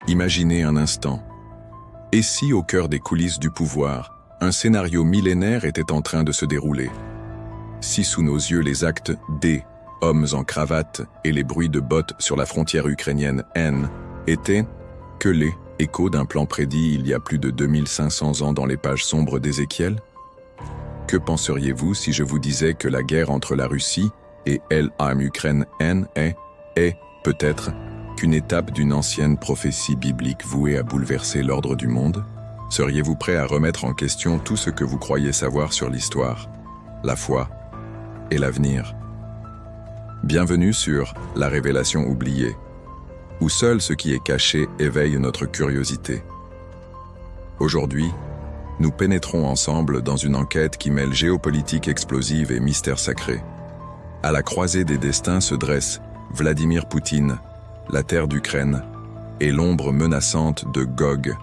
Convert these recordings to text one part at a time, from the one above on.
Imaginez un instant. Et si, au cœur des coulisses du pouvoir, un scénario millénaire était en train de se dérouler? Si sous nos yeux les actes des hommes en cravate et les bruits de bottes sur la frontière ukrainienne étaient que les échos d'un plan prédit il y a plus de 2500 ans dans les pages sombres d'Ézéchiel? Que penseriez-vous si je vous disais que la guerre entre la Russie et l'Ukraine est peut-être qu'une étape d'une ancienne prophétie biblique vouée à bouleverser l'ordre du monde? Seriez-vous prêt à remettre en question tout ce que vous croyez savoir sur l'histoire, la foi et l'avenir? Bienvenue sur La Révélation oubliée, où seul ce qui est caché éveille notre curiosité. Aujourd'hui, nous pénétrons ensemble dans une enquête qui mêle géopolitique explosive et mystère sacré. À la croisée des destins se dresse Vladimir Poutine, la terre d'Ukraine, et l'ombre menaçante de Gog,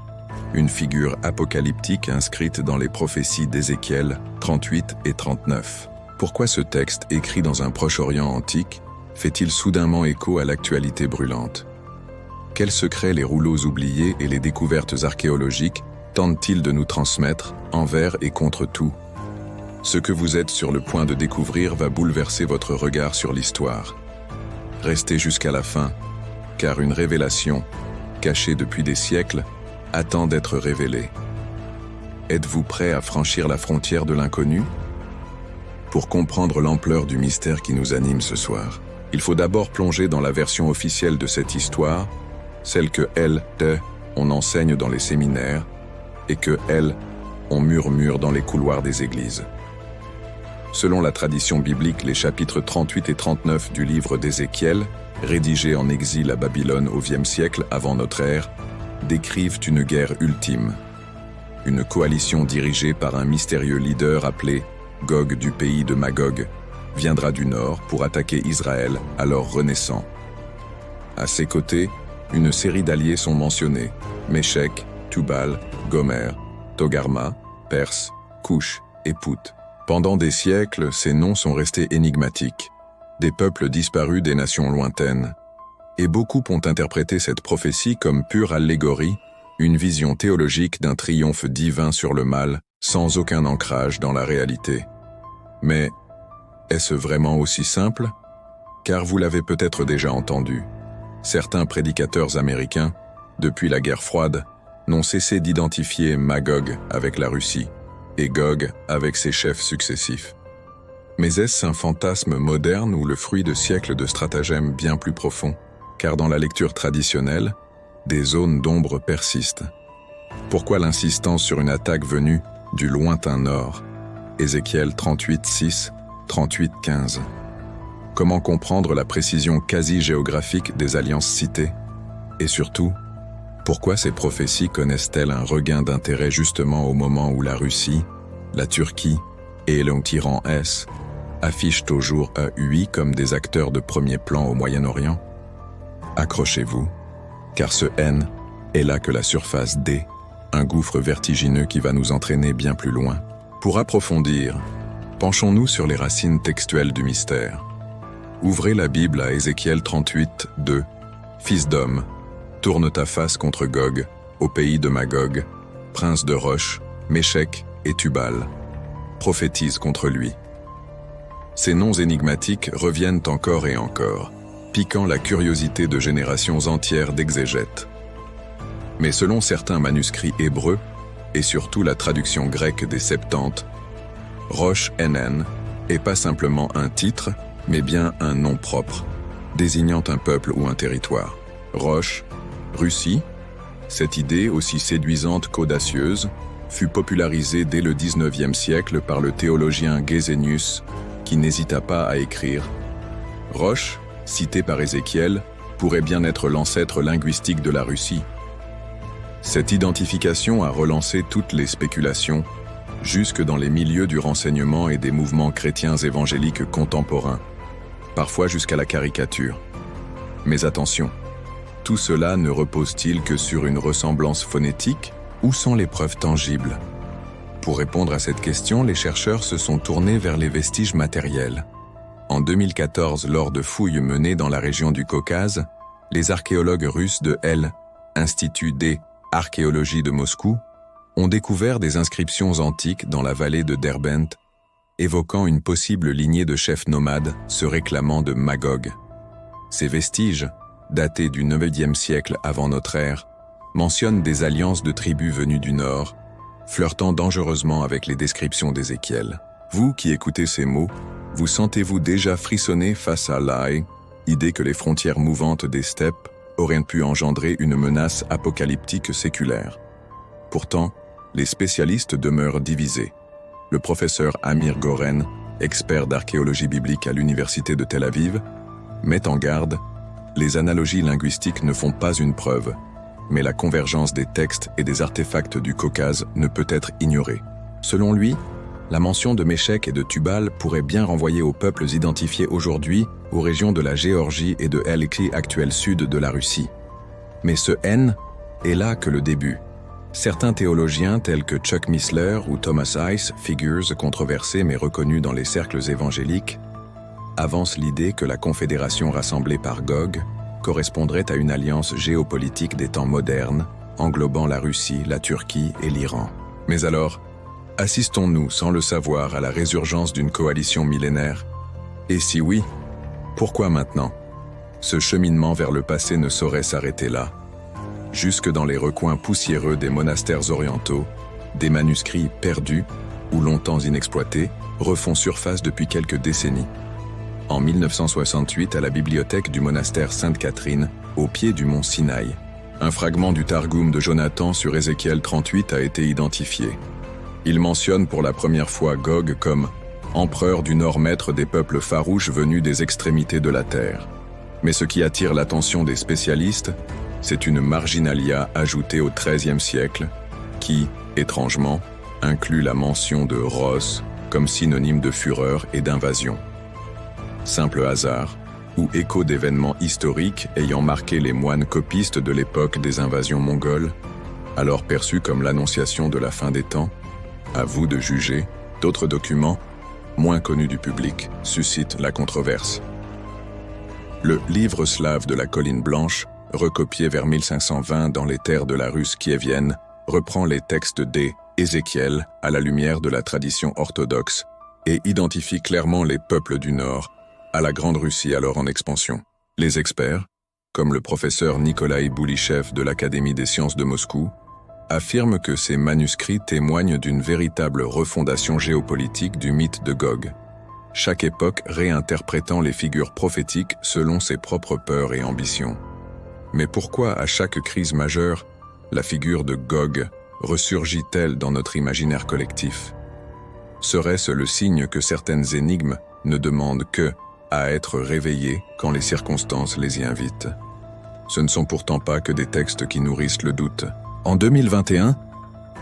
une figure apocalyptique inscrite dans les prophéties d'Ézéchiel 38 et 39. Pourquoi ce texte, écrit dans un Proche-Orient antique, fait-il soudainement écho à l'actualité brûlante? Quels secrets les rouleaux oubliés et les découvertes archéologiques tentent-ils de nous transmettre, envers et contre tout? Ce que vous êtes sur le point de découvrir va bouleverser votre regard sur l'histoire. Restez jusqu'à la fin, car une révélation, cachée depuis des siècles, attend d'être révélée. Êtes-vous prêt à franchir la frontière de l'inconnu? Pour comprendre l'ampleur du mystère qui nous anime ce soir, il faut d'abord plonger dans la version officielle de cette histoire, celle que on enseigne dans les séminaires et que on murmure dans les couloirs des églises. Selon la tradition biblique, les chapitres 38 et 39 du livre d'Ézéchiel, rédigés en exil à Babylone au Vième siècle avant notre ère, décrivent une guerre ultime. Une coalition dirigée par un mystérieux leader appelé Gog du pays de Magog viendra du nord pour attaquer Israël, alors renaissant. À ses côtés, une série d'alliés sont mentionnés: Méshek, Tubal, Gomer, Togarma, Perse, Couche et Pout. Pendant des siècles, ces noms sont restés énigmatiques, des peuples disparus des nations lointaines. Et beaucoup ont interprété cette prophétie comme pure allégorie, une vision théologique d'un triomphe divin sur le mal, sans aucun ancrage dans la réalité. Mais est-ce vraiment aussi simple? Car vous l'avez peut-être déjà entendu, certains prédicateurs américains, depuis la guerre froide, n'ont cessé d'identifier Magog avec la Russie et Gog avec ses chefs successifs. Mais est-ce un fantasme moderne ou le fruit de siècles de stratagèmes bien plus profonds? Car dans la lecture traditionnelle, des zones d'ombre persistent. Pourquoi l'insistance sur une attaque venue du lointain nord? Ézéchiel 38:6, 38:15. Comment comprendre la précision quasi-géographique des alliances citées? Et surtout, pourquoi ces prophéties connaissent-elles un regain d'intérêt justement au moment où la Russie, la Turquie et le tyran affichent au jour UI comme des acteurs de premier plan au Moyen-Orient? Accrochez-vous, car ce est là que la surface D, un gouffre vertigineux qui va nous entraîner bien plus loin. Pour approfondir, penchons-nous sur les racines textuelles du mystère. Ouvrez la Bible à Ézéchiel 38, 2. Fils d'homme, tourne ta face contre Gog, au pays de Magog, prince de Roche, Méshek et Tubal. Prophétise contre lui. Ces noms énigmatiques reviennent encore et encore, piquant la curiosité de générations entières d'exégètes. Mais selon certains manuscrits hébreux, et surtout la traduction grecque des Septante, Roche est pas simplement un titre, mais bien un nom propre, désignant un peuple ou un territoire. Roche, Russie, cette idée aussi séduisante qu'audacieuse, fut popularisée dès le XIXe siècle par le théologien Gesenius, qui n'hésita pas à écrire « Roche, cité par Ézéchiel, pourrait bien être l'ancêtre linguistique de la Russie ». Cette identification a relancé toutes les spéculations, jusque dans les milieux du renseignement et des mouvements chrétiens évangéliques contemporains, parfois jusqu'à la caricature. Mais attention, tout cela ne repose-t-il que sur une ressemblance phonétique ou sont les preuves tangibles? Pour répondre à cette question, les chercheurs se sont tournés vers les vestiges matériels. En 2014, lors de fouilles menées dans la région du Caucase, les archéologues russes de Institut d'archéologie de Moscou, ont découvert des inscriptions antiques dans la vallée de Derbent, évoquant une possible lignée de chefs nomades se réclamant de Magog. Ces vestiges, datés du IXe siècle avant notre ère, mentionnent des alliances de tribus venues du nord, flirtant dangereusement avec les descriptions d'Ézéchiel. Vous qui écoutez ces mots, vous sentez-vous déjà frissonner face à l'idée que les frontières mouvantes des steppes auraient pu engendrer une menace apocalyptique séculaire? Pourtant, les spécialistes demeurent divisés. Le professeur Amir Goren, expert d'archéologie biblique à l'université de Tel Aviv, met en garde: les analogies linguistiques ne font pas une preuve, mais la convergence des textes et des artefacts du Caucase ne peut être ignorée. Selon lui, la mention de Méchec et de Tubal pourrait bien renvoyer aux peuples identifiés aujourd'hui aux régions de la Géorgie et de l'Ukraine actuelle sud de la Russie. Mais ce N est là que le début. Certains théologiens tels que Chuck Missler ou Thomas Ice, figures controversées mais reconnues dans les cercles évangéliques, avancent l'idée que la confédération rassemblée par Gog correspondrait à une alliance géopolitique des temps modernes, englobant la Russie, la Turquie et l'Iran. Mais alors, assistons-nous sans le savoir à la résurgence d'une coalition millénaire? Et si oui, pourquoi maintenant? Ce cheminement vers le passé ne saurait s'arrêter là. Jusque dans les recoins poussiéreux des monastères orientaux, des manuscrits perdus ou longtemps inexploités refont surface depuis quelques décennies. En 1968, à la bibliothèque du monastère Sainte-Catherine, au pied du mont Sinaï, un fragment du Targum de Jonathan sur Ézéchiel 38 a été identifié. Il mentionne pour la première fois Gog comme « empereur du nord, maître des peuples farouches venus des extrémités de la terre ». Mais ce qui attire l'attention des spécialistes, c'est une marginalia ajoutée au XIIIe siècle qui, étrangement, inclut la mention de Ros comme synonyme de fureur et d'invasion. Simple hasard, ou écho d'événements historiques ayant marqué les moines copistes de l'époque des invasions mongoles, alors perçus comme l'annonciation de la fin des temps? À vous de juger. D'autres documents, moins connus du public, suscitent la controverse. Le livre slave de la colline blanche, recopié vers 1520 dans les terres de la Russe kievienne, reprend les textes d'Ézéchiel à la lumière de la tradition orthodoxe et identifie clairement les peuples du Nord à la Grande Russie alors en expansion. Les experts, comme le professeur Nikolai Boulichev de l'Académie des sciences de Moscou, affirment que ces manuscrits témoignent d'une véritable refondation géopolitique du mythe de Gog, chaque époque réinterprétant les figures prophétiques selon ses propres peurs et ambitions. Mais pourquoi, à chaque crise majeure, la figure de Gog ressurgit-elle dans notre imaginaire collectif? Serait-ce le signe que certaines énigmes ne demandent que à être réveillées quand les circonstances les y invitent? Ce ne sont pourtant pas que des textes qui nourrissent le doute. En 2021,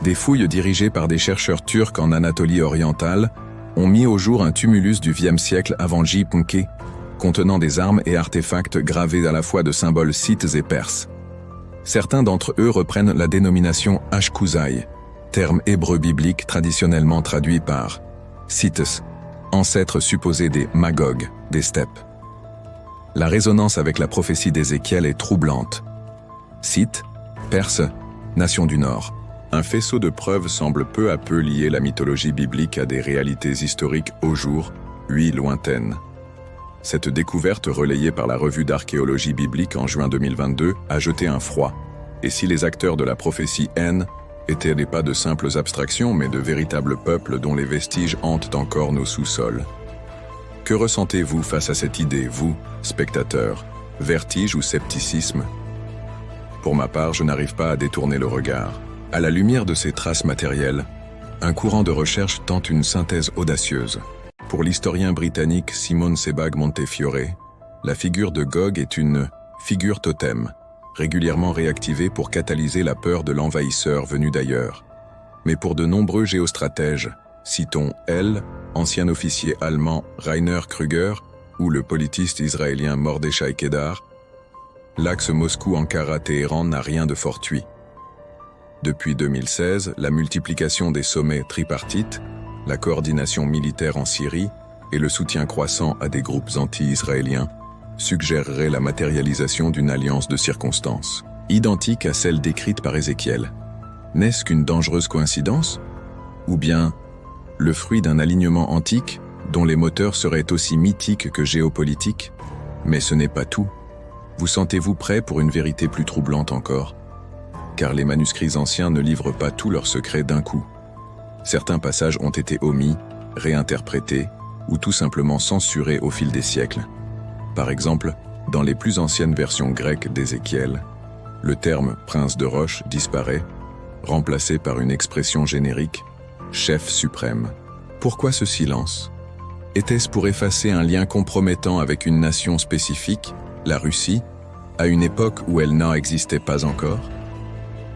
des fouilles dirigées par des chercheurs turcs en Anatolie orientale ont mis au jour un tumulus du Vième siècle avant J.P. contenant des armes et artefacts gravés à la fois de symboles scythes et perses. Certains d'entre eux reprennent la dénomination Ashkuzai, terme hébreu biblique traditionnellement traduit par Scythes, ancêtre supposé des Magog, des steppes. La résonance avec la prophétie d'Ézéchiel est troublante. Scythes, Perses, nation du Nord. Un faisceau de preuves semble peu à peu lier la mythologie biblique à des réalités historiques au jour, lui lointaines. Cette découverte relayée par la revue d'archéologie biblique en juin 2022 a jeté un froid. Et si les acteurs de la prophétie N étaient pas de simples abstractions mais de véritables peuples dont les vestiges hantent encore nos sous-sols? Que ressentez-vous face à cette idée, vous, spectateurs? Vertige ou scepticisme? Pour ma part, je n'arrive pas à détourner le regard. À la lumière de ces traces matérielles, un courant de recherche tente une synthèse audacieuse. Pour l'historien britannique Simon Sebag Montefiore, la figure de Gog est une figure totem, régulièrement réactivée pour catalyser la peur de l'envahisseur venu d'ailleurs. Mais pour de nombreux géostratèges, citons ancien officier allemand Rainer Krüger ou le politiste israélien Mordechai Kedar, l'axe Moscou-Ankara-Téhéran n'a rien de fortuit. Depuis 2016, la multiplication des sommets tripartites, la coordination militaire en Syrie et le soutien croissant à des groupes anti-israéliens suggéreraient la matérialisation d'une alliance de circonstances. identique à celle décrite par Ézéchiel. N'est-ce qu'une dangereuse coïncidence? Ou bien le fruit d'un alignement antique dont les moteurs seraient aussi mythiques que géopolitiques? Mais ce n'est pas tout. Vous sentez-vous prêt pour une vérité plus troublante encore? Car les manuscrits anciens ne livrent pas tous leurs secrets d'un coup. Certains passages ont été omis, réinterprétés ou tout simplement censurés au fil des siècles. Par exemple, dans les plus anciennes versions grecques d'Ézéchiel, le terme « prince de roche » disparaît, remplacé par une expression générique « chef suprême ». Pourquoi ce silence? Était-ce pour effacer un lien compromettant avec une nation spécifique, la Russie, à une époque où elle n'en existait pas encore?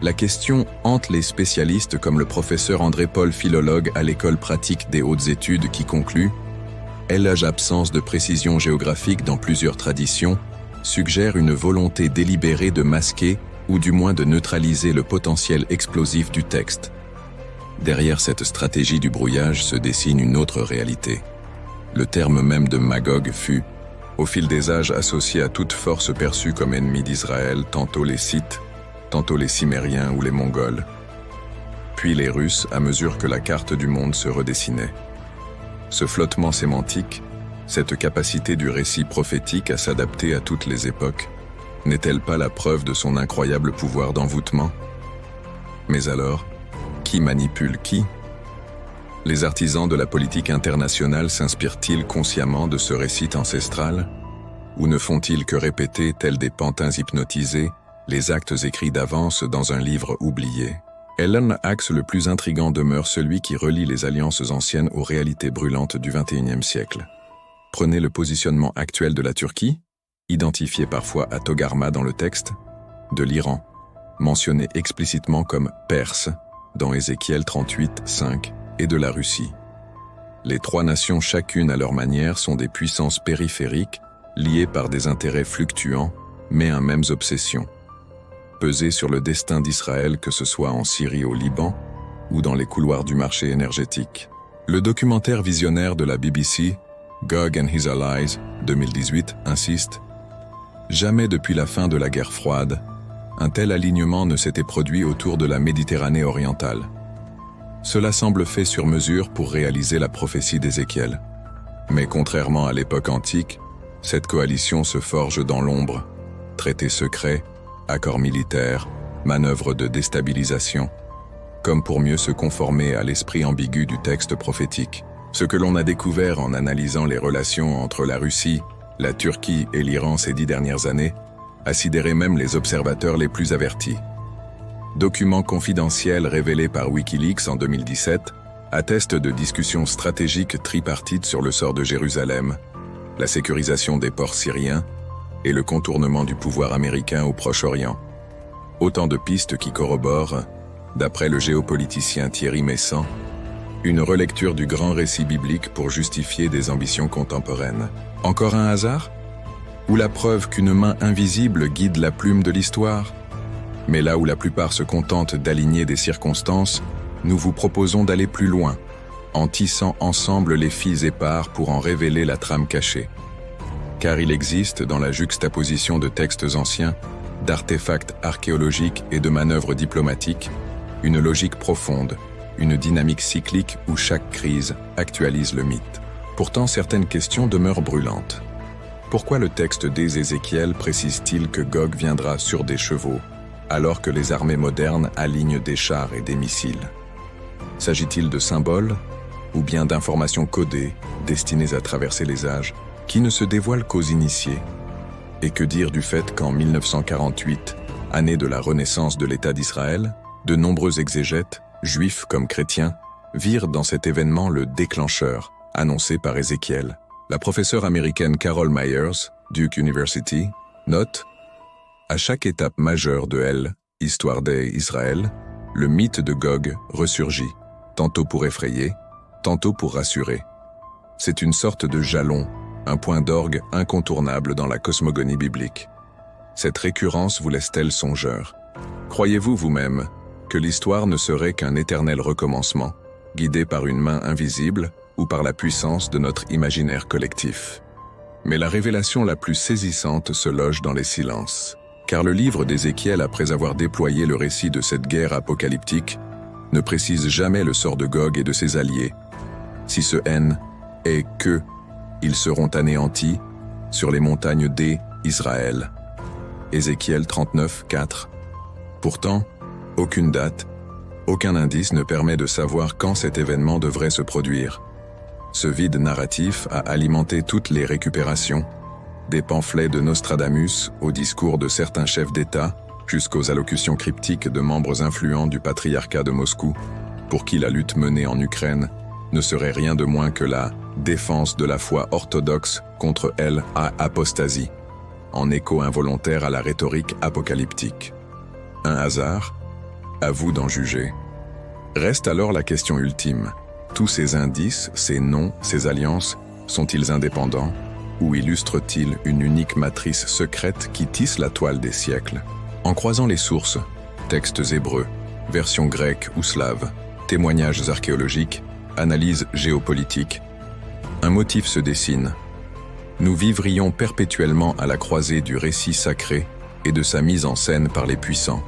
La question hante les spécialistes comme le professeur André Paul, philologue à l'École pratique des hautes études, qui conclut « L'âge absence de précision géographique dans plusieurs traditions suggère une volonté délibérée de masquer ou du moins de neutraliser le potentiel explosif du texte. » Derrière cette stratégie du brouillage se dessine une autre réalité. Le terme même de Magog fut, au fil des âges, associé à toute force perçue comme ennemie d'Israël, tantôt les Scythes, tantôt les Cimmériens ou les Mongols, puis les Russes à mesure que la carte du monde se redessinait. Ce flottement sémantique, cette capacité du récit prophétique à s'adapter à toutes les époques, n'est-elle pas la preuve de son incroyable pouvoir d'envoûtement? Mais alors, qui manipule qui? Les artisans de la politique internationale s'inspirent-ils consciemment de ce récit ancestral? Ou ne font-ils que répéter, tels des pantins hypnotisés, les actes écrits d'avance dans un livre oublié? L'axe le plus intrigant demeure celui qui relie les alliances anciennes aux réalités brûlantes du XXIe siècle. Prenez le positionnement actuel de la Turquie, identifié parfois à Togarma dans le texte, de l'Iran, mentionné explicitement comme Perse dans Ézéchiel 38:5, et de la Russie. Les trois nations, chacune à leur manière, sont des puissances périphériques, liées par des intérêts fluctuants, mais à mêmes obsessions. Peser sur le destin d'Israël, que ce soit en Syrie, au Liban, ou dans les couloirs du marché énergétique. Le documentaire visionnaire de la BBC, Gog and His Allies, 2018, insiste « Jamais depuis la fin de la guerre froide, un tel alignement ne s'était produit autour de la Méditerranée orientale. Cela semble fait sur mesure pour réaliser la prophétie d'Ézéchiel. Mais contrairement à l'époque antique, cette coalition se forge dans l'ombre. Traités secrets, accords militaires, manœuvres de déstabilisation, comme pour mieux se conformer à l'esprit ambigu du texte prophétique. Ce que l'on a découvert en analysant les relations entre la Russie, la Turquie et l'Iran ces 10 dernières années a sidéré même les observateurs les plus avertis. Documents confidentiels révélés par Wikileaks en 2017 attestent de discussions stratégiques tripartites sur le sort de Jérusalem, la sécurisation des ports syriens et le contournement du pouvoir américain au Proche-Orient. Autant de pistes qui corroborent, d'après le géopoliticien Thierry Meyssan, une relecture du grand récit biblique pour justifier des ambitions contemporaines. Encore un hasard? Ou la preuve qu'une main invisible guide la plume de l'histoire? Mais là où la plupart se contentent d'aligner des circonstances, nous vous proposons d'aller plus loin, en tissant ensemble les fils épars pour en révéler la trame cachée. Car il existe, dans la juxtaposition de textes anciens, d'artefacts archéologiques et de manœuvres diplomatiques, une logique profonde, une dynamique cyclique où chaque crise actualise le mythe. Pourtant, certaines questions demeurent brûlantes. Pourquoi le texte d'Ézéchiel précise-t-il que Gog viendra sur des chevaux, alors que les armées modernes alignent des chars et des missiles? S'agit-il de symboles, ou bien d'informations codées, destinées à traverser les âges, qui ne se dévoilent qu'aux initiés? Et que dire du fait qu'en 1948, année de la renaissance de l'État d'Israël, de nombreux exégètes, juifs comme chrétiens, virent dans cet événement le déclencheur, annoncé par Ézéchiel. La professeure américaine Carol Myers, Duke University, note « À chaque étape majeure de Histoire des Israël, le mythe de Gog ressurgit, tantôt pour effrayer, tantôt pour rassurer. C'est une sorte de jalon, un point d'orgue incontournable dans la cosmogonie biblique. Cette récurrence vous laisse-t-elle songeur? Croyez-vous vous-même que l'histoire ne serait qu'un éternel recommencement, guidé par une main invisible ou par la puissance de notre imaginaire collectif? Mais la révélation la plus saisissante se loge dans les silences. Car le livre d'Ézéchiel, après avoir déployé le récit de cette guerre apocalyptique, ne précise jamais le sort de Gog et de ses alliés, si ce N est que ils seront anéantis sur les montagnes d'Israël. Ézéchiel 39, 4. Pourtant, aucune date, aucun indice ne permet de savoir quand cet événement devrait se produire. Ce vide narratif a alimenté toutes les récupérations, des pamphlets de Nostradamus aux discours de certains chefs d'État, jusqu'aux allocutions cryptiques de membres influents du patriarcat de Moscou, pour qui la lutte menée en Ukraine ne serait rien de moins que la défense de la foi orthodoxe contre l'apostasie, en écho involontaire à la rhétorique apocalyptique. Un hasard? À vous d'en juger. Reste alors la question ultime. Tous ces indices, ces noms, ces alliances, sont-ils indépendants ou illustrent-ils une unique matrice secrète qui tisse la toile des siècles? En croisant les sources, textes hébreux, versions grecques ou slaves, témoignages archéologiques, analyses géopolitiques, un motif se dessine. Nous vivrions perpétuellement à la croisée du récit sacré et de sa mise en scène par les puissants.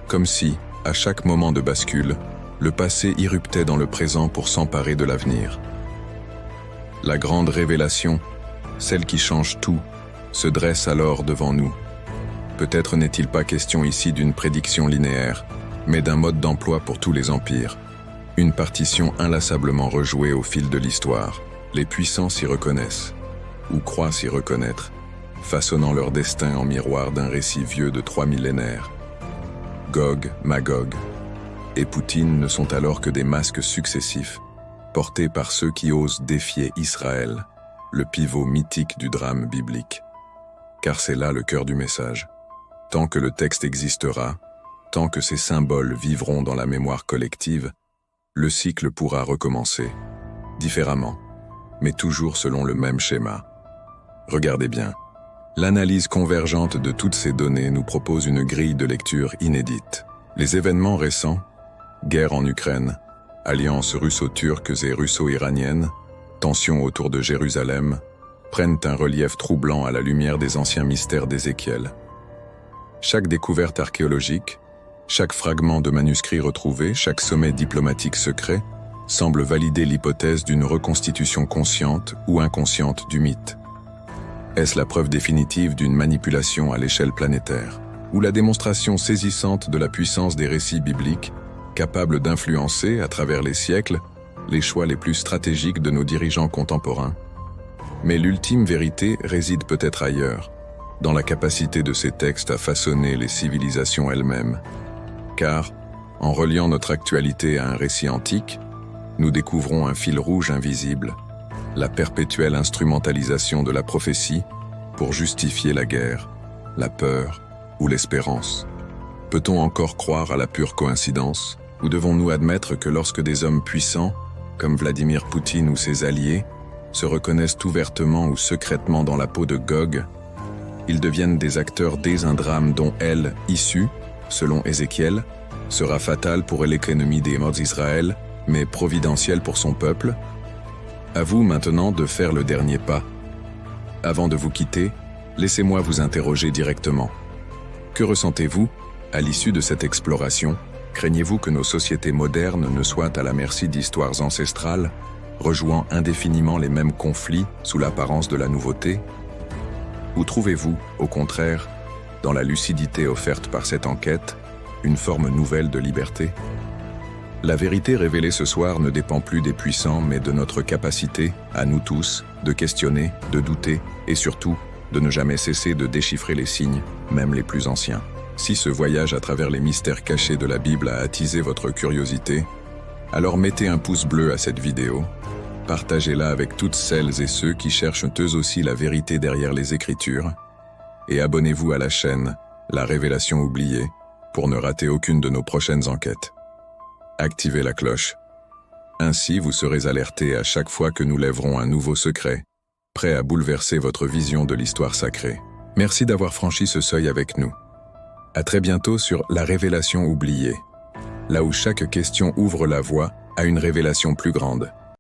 Comme si, à chaque moment de bascule, le passé irruptait dans le présent pour s'emparer de l'avenir. La grande révélation, celle qui change tout, se dresse alors devant nous. Peut-être n'est-il pas question ici d'une prédiction linéaire, mais d'un mode d'emploi pour tous les empires. Une partition inlassablement rejouée au fil de l'histoire. Les puissants s'y reconnaissent, ou croient s'y reconnaître, façonnant leur destin en miroir d'un récit vieux de 3 millénaires. Gog, Magog et Poutine ne sont alors que des masques successifs, portés par ceux qui osent défier Israël, le pivot mythique du drame biblique. Car c'est là le cœur du message. Tant que le texte existera, tant que ces symboles vivront dans la mémoire collective, le cycle pourra recommencer, différemment, mais toujours selon le même schéma. Regardez bien, l'analyse convergente de toutes ces données nous propose une grille de lecture inédite. Les événements récents, guerre en Ukraine, alliances russo-turques et russo-iraniennes, tensions autour de Jérusalem, prennent un relief troublant à la lumière des anciens mystères d'Ézéchiel. Chaque découverte archéologique, chaque fragment de manuscrit retrouvé, chaque sommet diplomatique secret, semble valider l'hypothèse d'une reconstitution consciente ou inconsciente du mythe. Est-ce la preuve définitive d'une manipulation à l'échelle planétaire, ou la démonstration saisissante de la puissance des récits bibliques, capables d'influencer, à travers les siècles, les choix les plus stratégiques de nos dirigeants contemporains? Mais l'ultime vérité réside peut-être ailleurs, dans la capacité de ces textes à façonner les civilisations elles-mêmes. Car, en reliant notre actualité à un récit antique, nous découvrons un fil rouge invisible, la perpétuelle instrumentalisation de la prophétie pour justifier la guerre, la peur ou l'espérance. Peut-on encore croire à la pure coïncidence, ou devons-nous admettre que lorsque des hommes puissants, comme Vladimir Poutine ou ses alliés, se reconnaissent ouvertement ou secrètement dans la peau de Gog, ils deviennent des acteurs d'un drame dont elle, issue, selon Ézéchiel, sera fatale pour l'économie d'Israël, mais providentielle pour son peuple? À vous maintenant de faire le dernier pas. Avant de vous quitter, laissez-moi vous interroger directement. Que ressentez-vous à l'issue de cette exploration? Craignez-vous que nos sociétés modernes ne soient à la merci d'histoires ancestrales, rejouant indéfiniment les mêmes conflits sous l'apparence de la nouveauté? Ou trouvez-vous, au contraire, dans la lucidité offerte par cette enquête, une forme nouvelle de liberté? La vérité révélée ce soir ne dépend plus des puissants, mais de notre capacité, à nous tous, de questionner, de douter, et surtout, de ne jamais cesser de déchiffrer les signes, même les plus anciens. Si ce voyage à travers les mystères cachés de la Bible a attisé votre curiosité, alors mettez un pouce bleu à cette vidéo, partagez-la avec toutes celles et ceux qui cherchent eux aussi la vérité derrière les Écritures, et abonnez-vous à la chaîne La Révélation oubliée pour ne rater aucune de nos prochaines enquêtes. Activez la cloche. Ainsi, vous serez alerté à chaque fois que nous lèverons un nouveau secret, prêt à bouleverser votre vision de l'histoire sacrée. Merci d'avoir franchi ce seuil avec nous. À très bientôt sur La Révélation oubliée, là où chaque question ouvre la voie à une révélation plus grande.